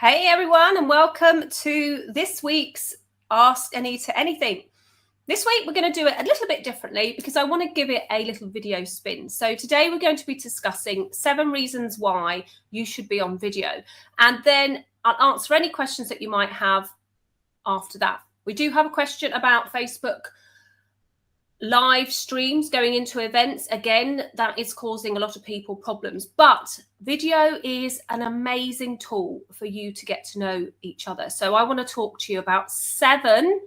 Hey everyone, and welcome to this week's Ask Anita Anything. This week we're going to do it a little bit differently because I want to give it a little video spin. So today we're going to be discussing 7 reasons why you should be on video, and then I'll answer any questions that you might have after that. We do have a question about Facebook live streams going into events. Again, that is causing a lot of people problems, but video is an amazing tool for you to get to know each other. So I want to talk to you about 7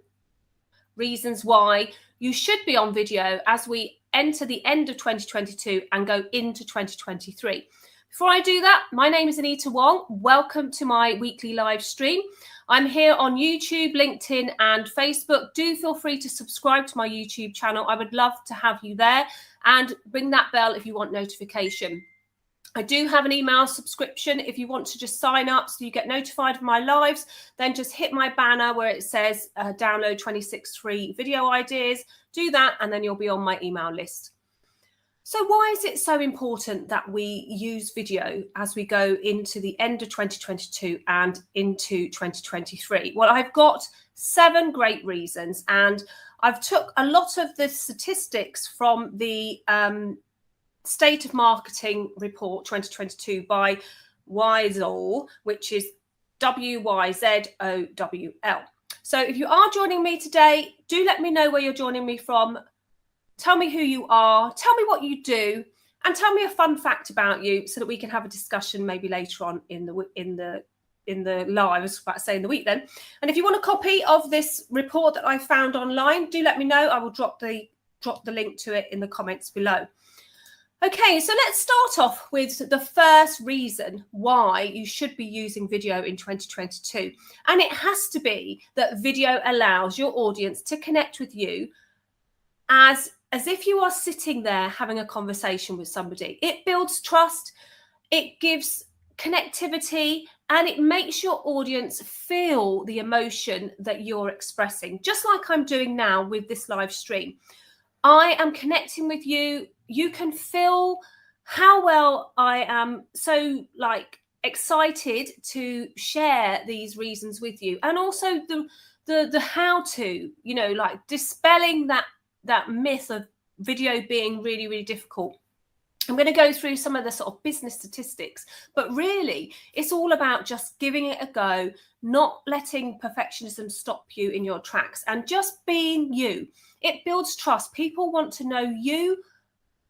reasons why you should be on video as we enter the end of 2022 and go into 2023. Before I do that, my name is Anita Wong. Welcome to my weekly live stream. I'm here on YouTube, LinkedIn, and Facebook. Do feel free to subscribe to my YouTube channel. I would love to have you there, and ring that bell if you want notification. I do have an email subscription. If you want to just sign up so you get notified of my lives, then just hit my banner where it says download 26 free video ideas. Do that, and then you'll be on my email list. So why is it so important that we use video as we go into the end of 2022 and into 2023? Well, I've got 7 great reasons, and I've took a lot of the statistics from the State of Marketing Report 2022 by Wyzowl, which is WYZOWL. So if you are joining me today, do let me know where you're joining me from. Tell me who you are, tell me what you do, and tell me a fun fact about you so that we can have a discussion maybe later on in the live. I was about to say in the week then. And if you want a copy of this report that I found online, do let me know. I will drop the link to it in the comments below. Okay, so let's start off with the first reason why you should be using video in 2022. And it has to be that video allows your audience to connect with you as if you are sitting there having a conversation with somebody. It builds trust, it gives connectivity, and it makes your audience feel the emotion that you're expressing, just like I'm doing now with this live stream. I am connecting with you. You can feel how well I am so excited to share these reasons with you, and also the how to, dispelling that myth of video being really, really difficult. I'm going to go through some of the sort of business statistics, but really it's all about just giving it a go, not letting perfectionism stop you in your tracks, and just being you. It builds trust. People want to know you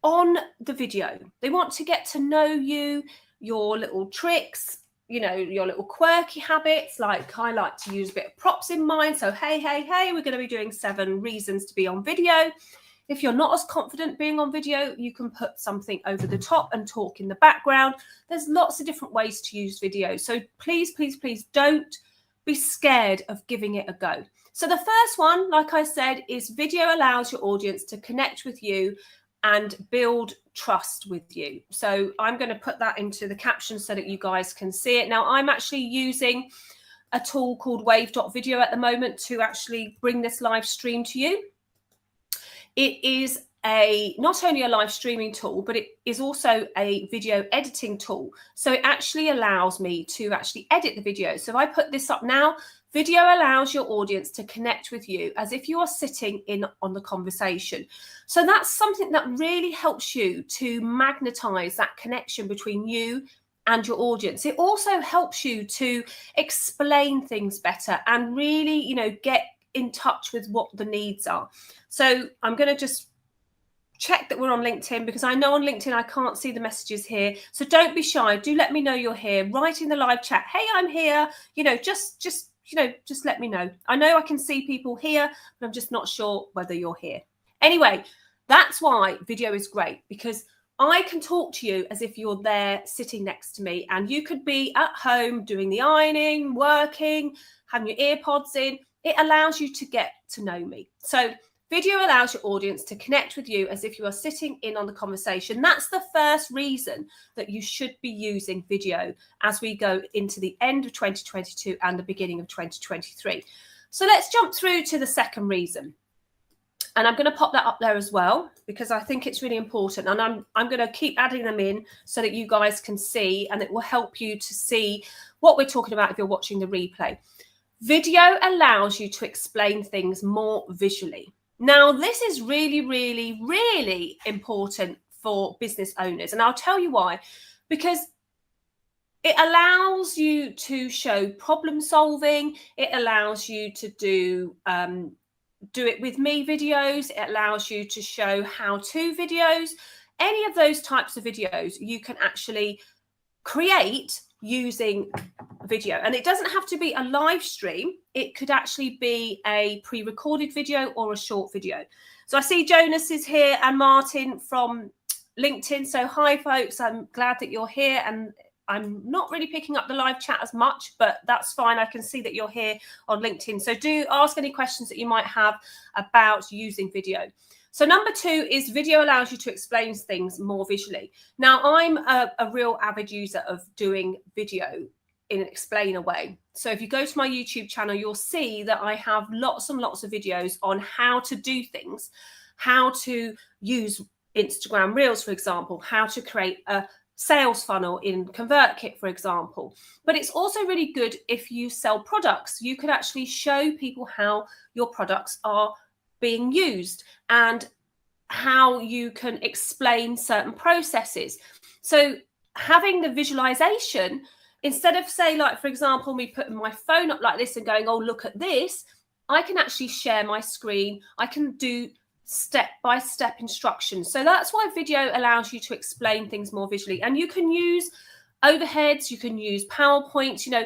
on the video. They want to get to know you, your little tricks, your little quirky habits. Like I like to use a bit of props in mine. So, hey, we're going to be doing 7 reasons to be on video. If you're not as confident being on video, you can put something over the top and talk in the background. There's lots of different ways to use video. So please, please, please don't be scared of giving it a go. So the first one, like I said, is video allows your audience to connect with you and build trust with you. So I'm going to put that into the caption so that you guys can see it. Now, I'm actually using a tool called wave.video at the moment to actually bring this live stream to you. It is not only a live streaming tool, but it is also a video editing tool. So it actually allows me to actually edit the video. So if I put this up now, video allows your audience to connect with you as if you are sitting in on the conversation. So that's something that really helps you to magnetize that connection between you and your audience. It also helps you to explain things better and really, get in touch with what the needs are. So I'm going to just check that we're on LinkedIn, because I know on LinkedIn I can't see the messages here. So don't be shy. Do let me know you're here. Write in the live chat, hey, I'm here. Just let me know. I know I can see people here, but I'm just not sure whether you're here. Anyway, that's why video is great, because I can talk to you as if you're there sitting next to me, and you could be at home doing the ironing, working, having your earpods in. It allows you to get to know me. So video allows your audience to connect with you as if you are sitting in on the conversation. That's the first reason that you should be using video as we go into the end of 2022 and the beginning of 2023. So let's jump through to the second reason. And I'm going to pop that up there as well, because I think it's really important. And I'm going to keep adding them in so that you guys can see, and it will help you to see what we're talking about if you're watching the replay. Video allows you to explain things more visually. Now, this is really, really, really important for business owners. And I'll tell you why. Because it allows you to show problem solving. It allows you to do it with me videos. It allows you to show how-to videos. Any of those types of videos you can actually create using video. And it doesn't have to be a live stream. It could actually be a pre-recorded video or a short video. So I see Jonas is here and Martin from LinkedIn. So hi folks, I'm glad that you're here, and I'm not really picking up the live chat as much, but that's fine. I can see that you're here on LinkedIn. So do ask any questions that you might have about using video. So number 2 is video allows you to explain things more visually. Now, I'm a real avid user of doing video in an explainer way. So if you go to my YouTube channel, you'll see that I have lots and lots of videos on how to do things, how to use Instagram Reels, for example, how to create a sales funnel in ConvertKit, for example. But it's also really good if you sell products. You could actually show people how your products are being used and how you can explain certain processes. So having the visualization, instead of say, like, for example, me putting my phone up like this and going, oh, look at this, I can actually share my screen. I can do step-by-step instructions. So that's why video allows you to explain things more visually. And you can use overheads, you can use PowerPoints, you know,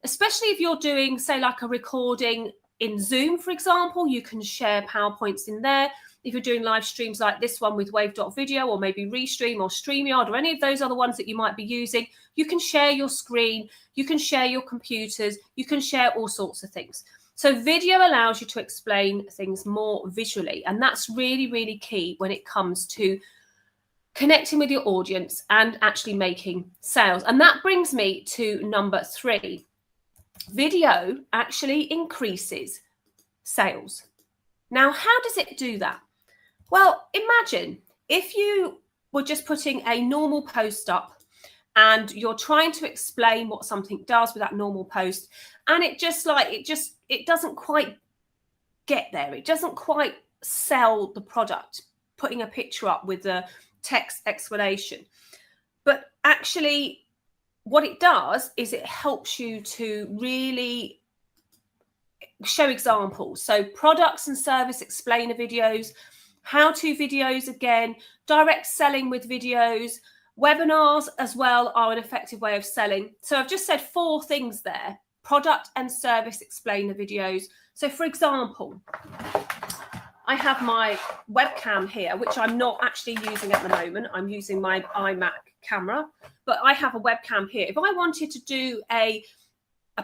especially if you're doing, say, like a recording in Zoom, for example, you can share PowerPoints in there. If you're doing live streams like this one with Wave.video, or maybe Restream or StreamYard, or any of those other ones that you might be using, you can share your screen, you can share your computers, you can share all sorts of things. So video allows you to explain things more visually, and that's really, really key when it comes to connecting with your audience and actually making sales. And that brings me to number 3. Video actually increases sales. Now, how does it do that? Well, imagine if you were just putting a normal post up and you're trying to explain what something does with that normal post, and it doesn't quite get there. It doesn't quite sell the product, putting a picture up with a text explanation. But actually, what it does is it helps you to really show examples. So products and service explainer videos, how-to videos again, direct selling with videos, webinars as well are an effective way of selling. So I've just said 4 things there: product and service explainer videos. So for example, I have my webcam here, which I'm not actually using at the moment. I'm using my iMac camera, but I have a webcam here. If I wanted to do a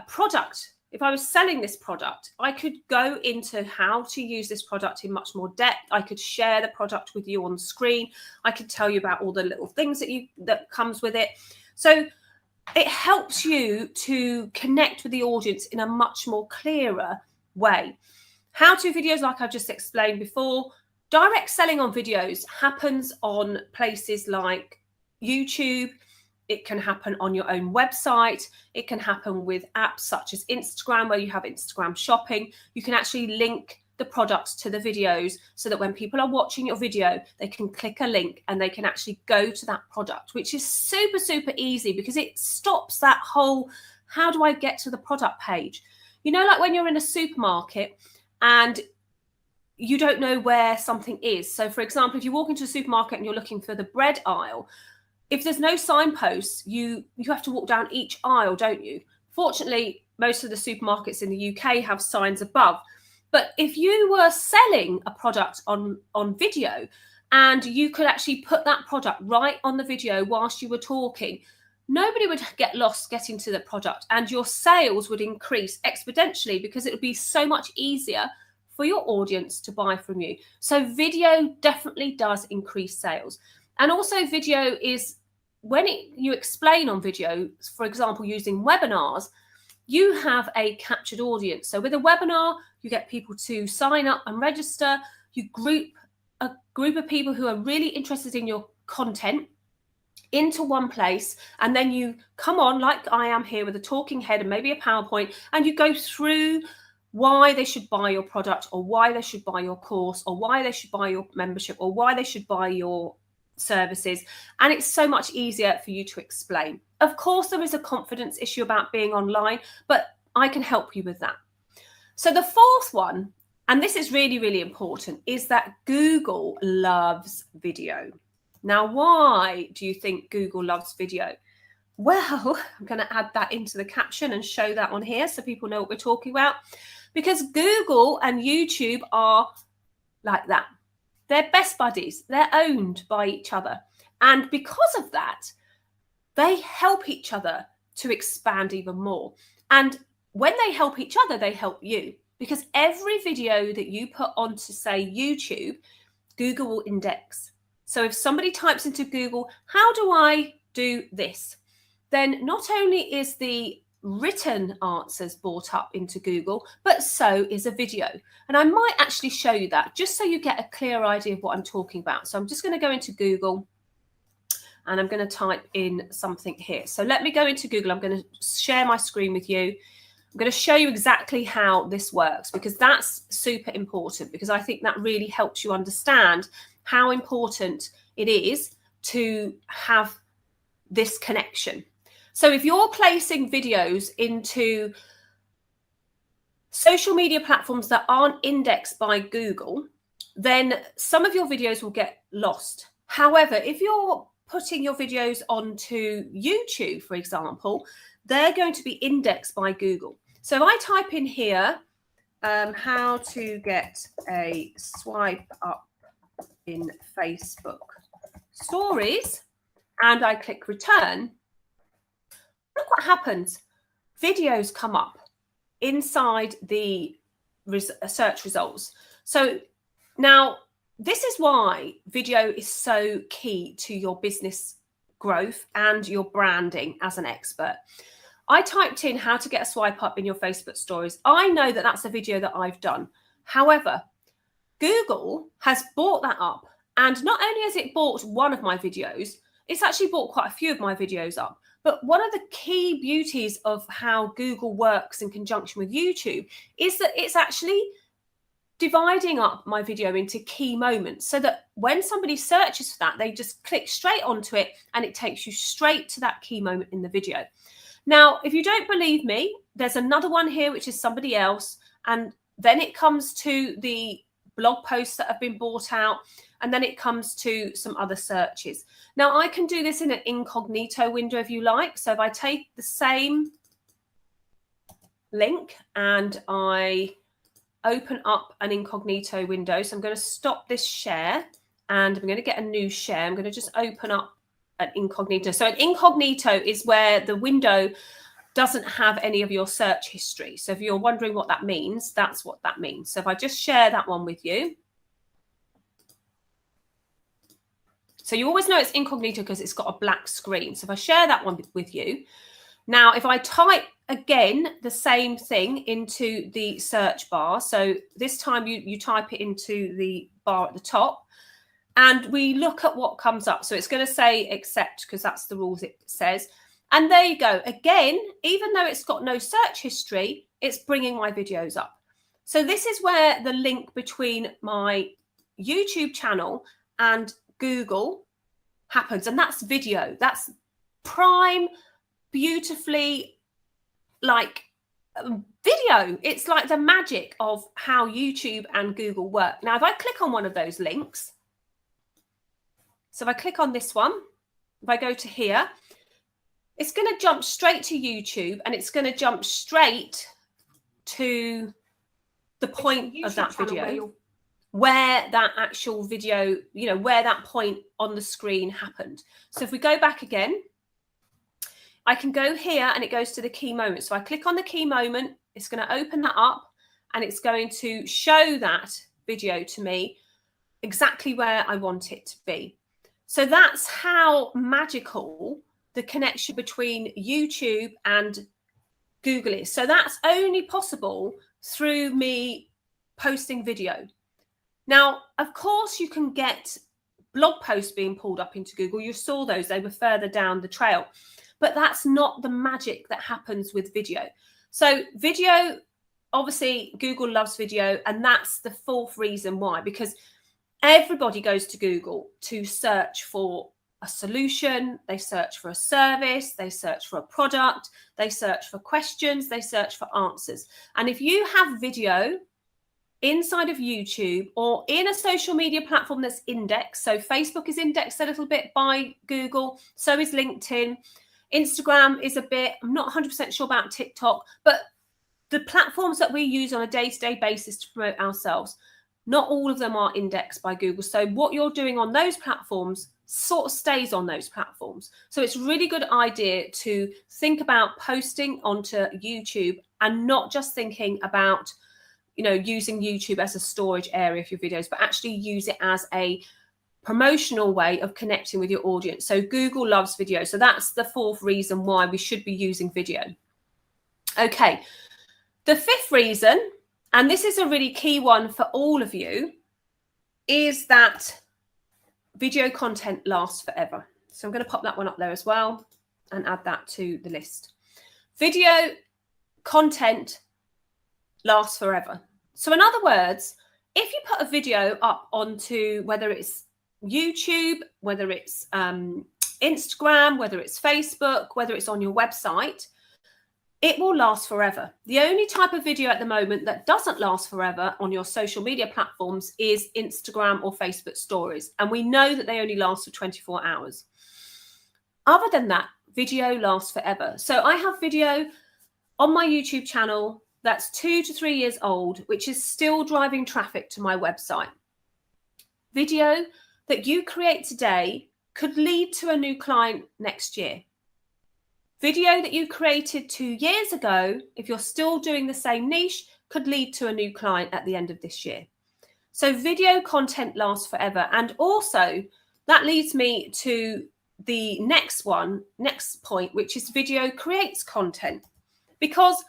product, if I was selling this product, I could go into how to use this product in much more depth. I could share the product with you on screen. I could tell you about all the little things that comes with it. So it helps you to connect with the audience in a much more clearer way. How-to videos, like I've just explained before. Direct selling on videos happens on places like YouTube. It can happen on your own website. It can happen with apps such as Instagram, where you have Instagram shopping. You can actually link the products to the videos so that when people are watching your video, they can click a link and they can actually go to that product, which is super, super easy because it stops that whole, how do I get to the product page? You know, like when you're in a supermarket and you don't know where something is. So for example, if you walk into a supermarket and you're looking for the bread aisle, if there's no signposts, you have to walk down each aisle, don't you? Fortunately, most of the supermarkets in the UK have signs above. But if you were selling a product on video and you could actually put that product right on the video whilst you were talking, nobody would get lost getting to the product, and your sales would increase exponentially because it would be so much easier for your audience to buy from you. So video definitely does increase sales. And also video is, when you explain on video, for example, using webinars, you have a captured audience. So with a webinar, you get people to sign up and register. you group a group of people who are really interested in your content into one place, and then you come on like I am here with a talking head and maybe a PowerPoint, and you go through why they should buy your product, or why they should buy your course, or why they should buy your membership, or why they should buy your services. And it's so much easier for you to explain. Of course, there is a confidence issue about being online, but I can help you with that. So the fourth one, and this is really, really important, is that Google loves video. Now, why do you think Google loves video? Well, I'm going to add that into the caption and show that on here so people know what we're talking about. Because Google and YouTube are like that. They're best buddies. They're owned by each other. And because of that, they help each other to expand even more. And when they help each other, they help you. Because every video that you put onto, say, YouTube, Google will index. So if somebody types into Google, how do I do this? Then not only is the written answers brought up into Google, but so is a video. And I might actually show you that just so you get a clear idea of what I'm talking about. So I'm just going to go into Google and I'm going to type in something here. So let me go into Google. I'm going to share my screen with you. I'm going to show you exactly how this works, because that's super important, because I think that really helps you understand how important it is to have this connection. So if you're placing videos into social media platforms that aren't indexed by Google, then some of your videos will get lost. However, if you're putting your videos onto YouTube, for example, they're going to be indexed by Google. So if I type in here, how to get a swipe up in Facebook stories, and I click return, look what happens. Videos come up inside the search results. So now this is why video is so key to your business growth and your branding as an expert. I typed in how to get a swipe up in your Facebook stories. I know that that's a video that I've done. However, Google has bought that up, and not only has it bought one of my videos, it's actually bought quite a few of my videos up. But one of the key beauties of how Google works in conjunction with YouTube is that it's actually dividing up my video into key moments, so that when somebody searches for that, they just click straight onto it and it takes you straight to that key moment in the video. Now, if you don't believe me, there's another one here, which is somebody else. And then it comes to the blog posts that have been bought out. And then it comes to some other searches. Now, I can do this in an incognito window if you like. So if I take the same link and I open up an incognito window. So I'm going to stop this share and I'm going to get a new share. I'm going to just open up an incognito. So an incognito is where the window doesn't have any of your search history. So if you're wondering what that means, that's what that means. So if I just share that one with you. So you always know it's incognito because it's got a black screen. So if I share that one with you, now if I type again the same thing into the search bar, so this time you type it into the bar at the top, and we look at what comes up. So it's going to say accept because that's the rules it says. And there you go. Again, even though it's got no search history, it's bringing my videos up. So this is where the link between my YouTube channel and Google happens. And that's video. That's prime, beautifully like video. It's like the magic of how YouTube and Google work. Now, if I click on one of those links, so if I click on this one, if I go to here, it's going to jump straight to YouTube and it's going to jump straight to the point of that video where that actual video, you know, where that point on the screen happened. So if we go back again, I can go here and it goes to the key moment. So I click on the key moment, it's going to open that up and it's going to show that video to me exactly where I want it to be. So that's how magical the connection between YouTube and Google is. So that's only possible through me posting video. Now, of course, you can get blog posts being pulled up into Google. You saw those, they were further down the trail. But that's not the magic that happens with video. So video, obviously, Google loves video, and that's the fourth reason why, because everybody goes to Google to search for a solution, they search for a service, they search for a product, they search for questions, they search for answers. And if you have video inside of YouTube or in a social media platform that's indexed, so Facebook is indexed a little bit by Google, so is LinkedIn, Instagram is a bit, I'm not 100% sure about TikTok, but the platforms that we use on a day-to-day basis to promote ourselves, not all of them are indexed by Google. So what you're doing on those platforms sort of stays on those platforms. So it's a really good idea to think about posting onto YouTube and not just thinking about, using YouTube as a storage area for your videos, but actually use it as a promotional way of connecting with your audience. So Google loves video. So that's the fourth reason why we should be using video. Okay. The fifth reason, and this is a really key one for all of you, is that video content lasts forever. So I'm going to pop that one up there as well and add that to the list. Video content lasts forever. So in other words, if you put a video up onto, whether it's YouTube, whether it's Instagram, whether it's Facebook, whether it's on your website, it will last forever. The only type of video at the moment that doesn't last forever on your social media platforms is Instagram or Facebook stories. And we know that they only last for 24 hours. Other than that, video lasts forever. So I have video on my YouTube channel that's 2 to 3 years old, which is still driving traffic to my website. Video that you create today could lead to a new client next year. Video that you created 2 years ago, if you're still doing the same niche, could lead to a new client at the end of this year. So video content lasts forever. And also that leads me to the next point, which is video creates content. Because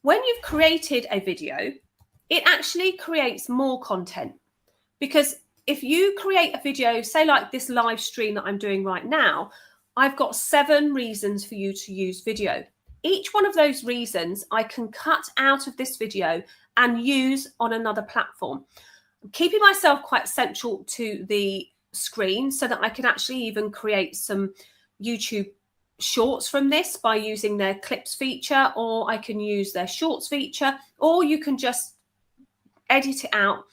when you've created a video, it actually creates more content. Because if you create a video, say like this live stream that I'm doing right now, I've got 7 reasons for you to use video. Each one of those reasons I can cut out of this video and use on another platform. I'm keeping myself quite central to the screen so that I can actually even create some YouTube shorts from this by using their clips feature, or I can use their shorts feature, or you can just edit it out.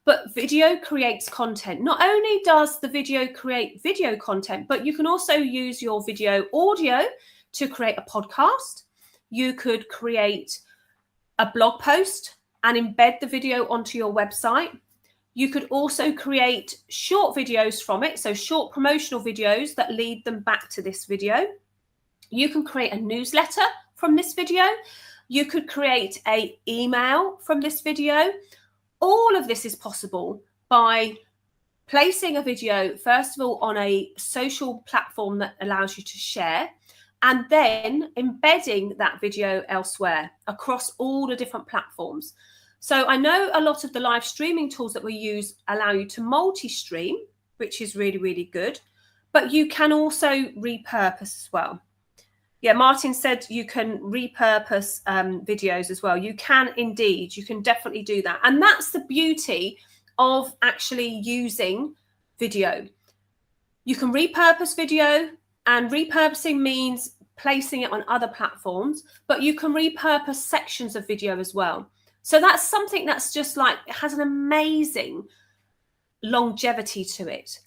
But video creates content. Not only does the video create video content, but you can also use your video audio to create a podcast. You could create a blog post and embed the video onto your website. You could also create short videos from it, so short promotional videos that lead them back to this video. You can create a newsletter from this video. You could create an email from this video. All of this is possible by placing a video, first of all, on a social platform that allows you to share, and then embedding that video elsewhere across all the different platforms. So I know a lot of the live streaming tools that we use allow you to multi-stream, which is really, really good, but you can also repurpose as well. Yeah, Martin said you can repurpose videos as well. You can indeed, you can definitely do that. And that's the beauty of actually using video. You can repurpose video, and repurposing means placing it on other platforms, but you can repurpose sections of video as well. So that's something that's just like, it has an amazing longevity to it.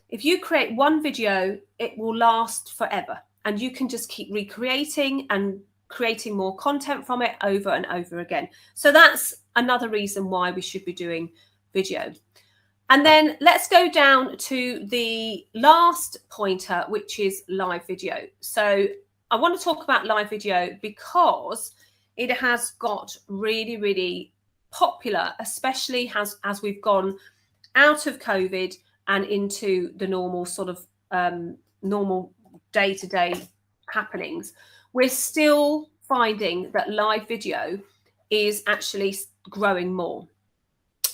If you create one video, it will last forever. And you can just keep recreating and creating more content from it over and over again. So that's another reason why we should be doing video. And then let's go down to the last pointer, which is live video. So I want to talk about live video because it has got really, really popular, especially as we've gone out of COVID and into the normal sort of normal day-to-day happenings. We're still finding that live video is actually growing more.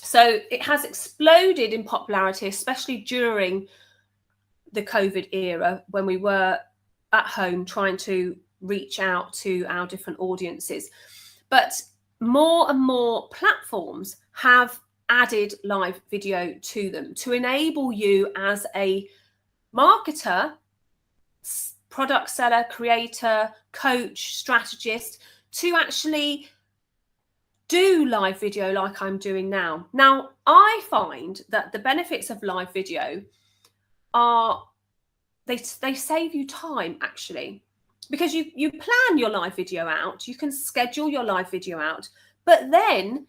So it has exploded in popularity, especially during the COVID era when we were at home trying to reach out to our different audiences. But more and more platforms have added live video to them to enable you as a marketer, product seller, creator, coach, strategist to actually do live video like I'm doing now. Now, I find that the benefits of live video are they save you time, actually, because you plan your live video out, you can schedule your live video out, but then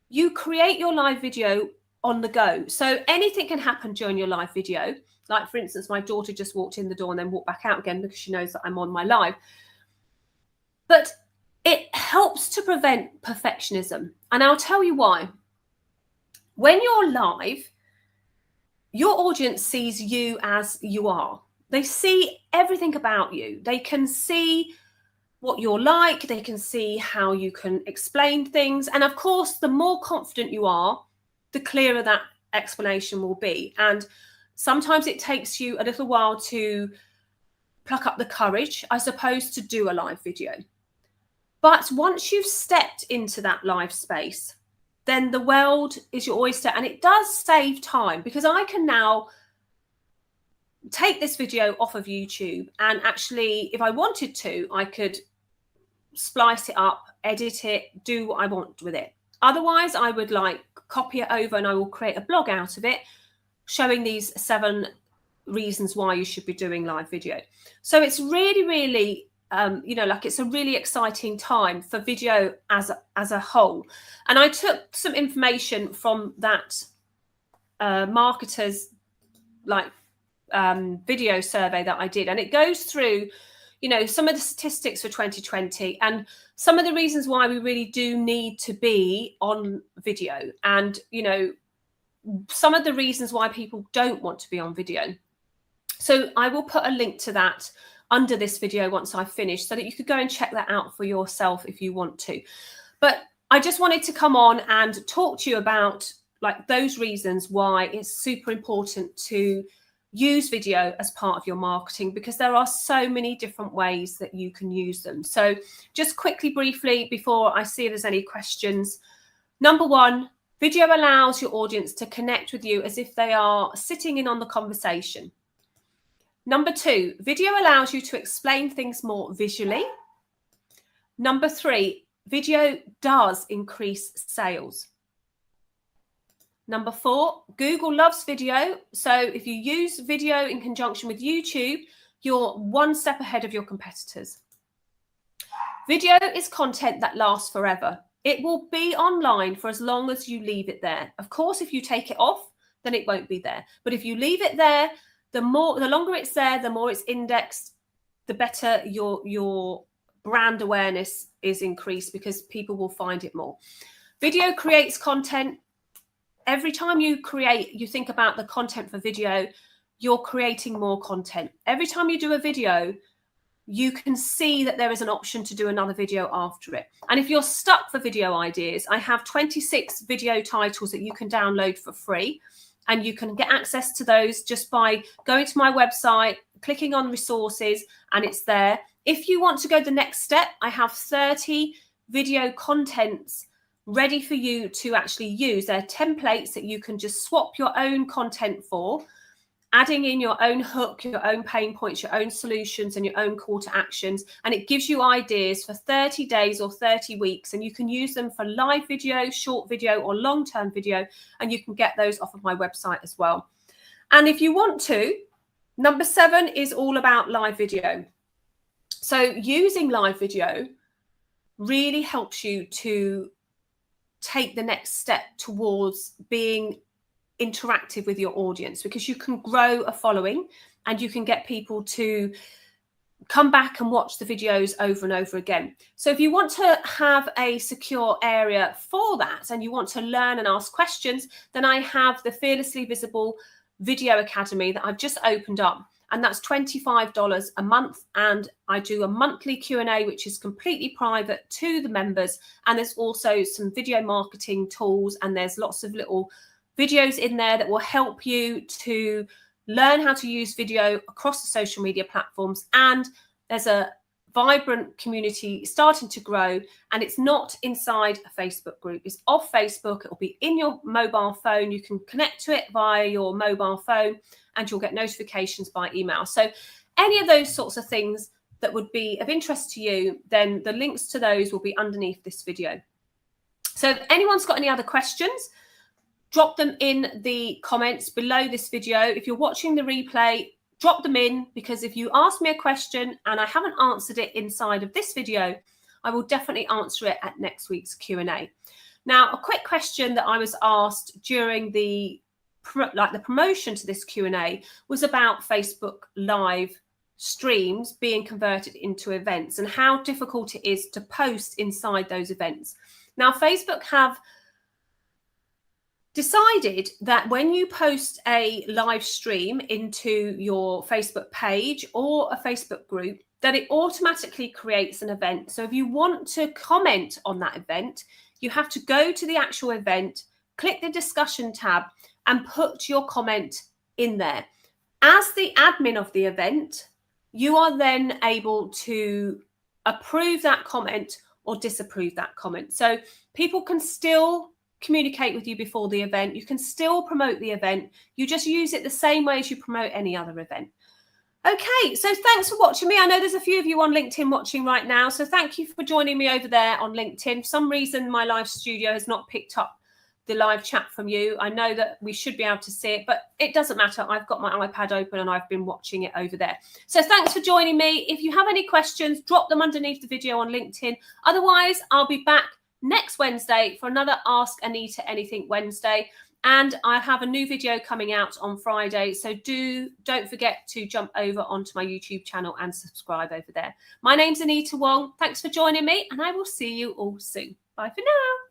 you create your live video on the go. So anything can happen during your live video. Like, for instance, my daughter just walked in the door and then walked back out again because she knows that I'm on my live. But it helps to prevent perfectionism. And I'll tell you why. When you're live, your audience sees you as you are. They see everything about you. They can see what you're like. They can see how you can explain things. And of course, the more confident you are, the clearer that explanation will be. And sometimes it takes you a little while to pluck up the courage, I suppose, to do a live video. But once you've stepped into that live space, then the world is your oyster. And it does save time, because I can now take this video off of YouTube and actually, if I wanted to, I could splice it up, edit it, do what I want with it. Otherwise, I would copy it over and I will create a blog out of it showing these 7 reasons why you should be doing live video. So it's really, really it's a really exciting time for video as a whole. And I took some information from that marketers video survey that I did, and it goes through some of the statistics for 2020 and some of the reasons why we really do need to be on video, and some of the reasons why people don't want to be on video. So I will put a link to that under this video once I've finished, so that you could go and check that out for yourself if you want to. But I just wanted to come on and talk to you about those reasons why it's super important to use video as part of your marketing, because there are so many different ways that you can use them. So just quickly, briefly, before I see if there's any questions. Number 1, video allows your audience to connect with you as if they are sitting in on the conversation. Number 2, video allows you to explain things more visually. Number 3, video does increase sales. Number 4, Google loves video. So if you use video in conjunction with YouTube, you're one step ahead of your competitors. Video is content that lasts forever. It will be online for as long as you leave it there. Of course, if you take it off, then it won't be there. But if you leave it there, the longer it's there, the more it's indexed, the better your brand awareness is increased, because people will find it more. Video creates content. Every time you think about the content for video, you're creating more content. Every time you do a video, you can see that there is an option to do another video after it. And if you're stuck for video ideas, I have 26 video titles that you can download for free. And you can get access to those just by going to my website, clicking on resources, and it's there. If you want to go the next step, I have 30 video contents ready for you to actually use. They're templates that you can just swap your own content for, adding in your own hook, your own pain points, your own solutions, and your own call to actions. And it gives you ideas for 30 days or 30 weeks. And you can use them for live video, short video, or long-term video. And you can get those off of my website as well. And if you want to, number 7 is all about live video. So using live video really helps you to take the next step towards being interactive with your audience, because you can grow a following and you can get people to come back and watch the videos over and over again. So if you want to have a secure area for that and you want to learn and ask questions, then I have the Fearlessly Visible Video Academy that I've just opened up. and that's $25 a month. And I do a monthly Q&A, which is completely private to the members. And there's also some video marketing tools, and there's lots of little videos in there that will help you to learn how to use video across the social media platforms. And there's a vibrant community starting to grow, and it's not inside a Facebook group. It's off Facebook. It will be in your mobile phone. You can connect to it via your mobile phone, and you'll get notifications by email. So any of those sorts of things that would be of interest to you, then the links to those will be underneath this video. So if anyone's got any other questions, drop them in the comments below this video. If you're watching the replay, drop them in, because if you ask me a question and I haven't answered it inside of this video, I will definitely answer it at next week's Q&A. Now, a quick question that I was asked during the promotion to this Q&A was about Facebook Live streams being converted into events and how difficult it is to post inside those events. Now, Facebook have decided that when you post a live stream into your Facebook page or a Facebook group, that it automatically creates an event. So if you want to comment on that event, you have to go to the actual event, click the discussion tab, and put your comment in there. As the admin of the event, you are then able to approve that comment or disapprove that comment. So people can still communicate with you before the event. You can still promote the event. You just use it the same way as you promote any other event. Okay, so thanks for watching me. I know there's a few of you on LinkedIn watching right now, so thank you for joining me over there on LinkedIn. For some reason, my live studio has not picked up the live chat from you. I know that we should be able to see it, but it doesn't matter. I've got my iPad open and I've been watching it over there. So thanks for joining me. If you have any questions, drop them underneath the video on LinkedIn. Otherwise, I'll be back next Wednesday for another Ask Anita Anything Wednesday. And I have a new video coming out on Friday. So don't forget to jump over onto my YouTube channel and subscribe over there. My name's Anita Wong. Thanks for joining me, and I will see you all soon. Bye for now.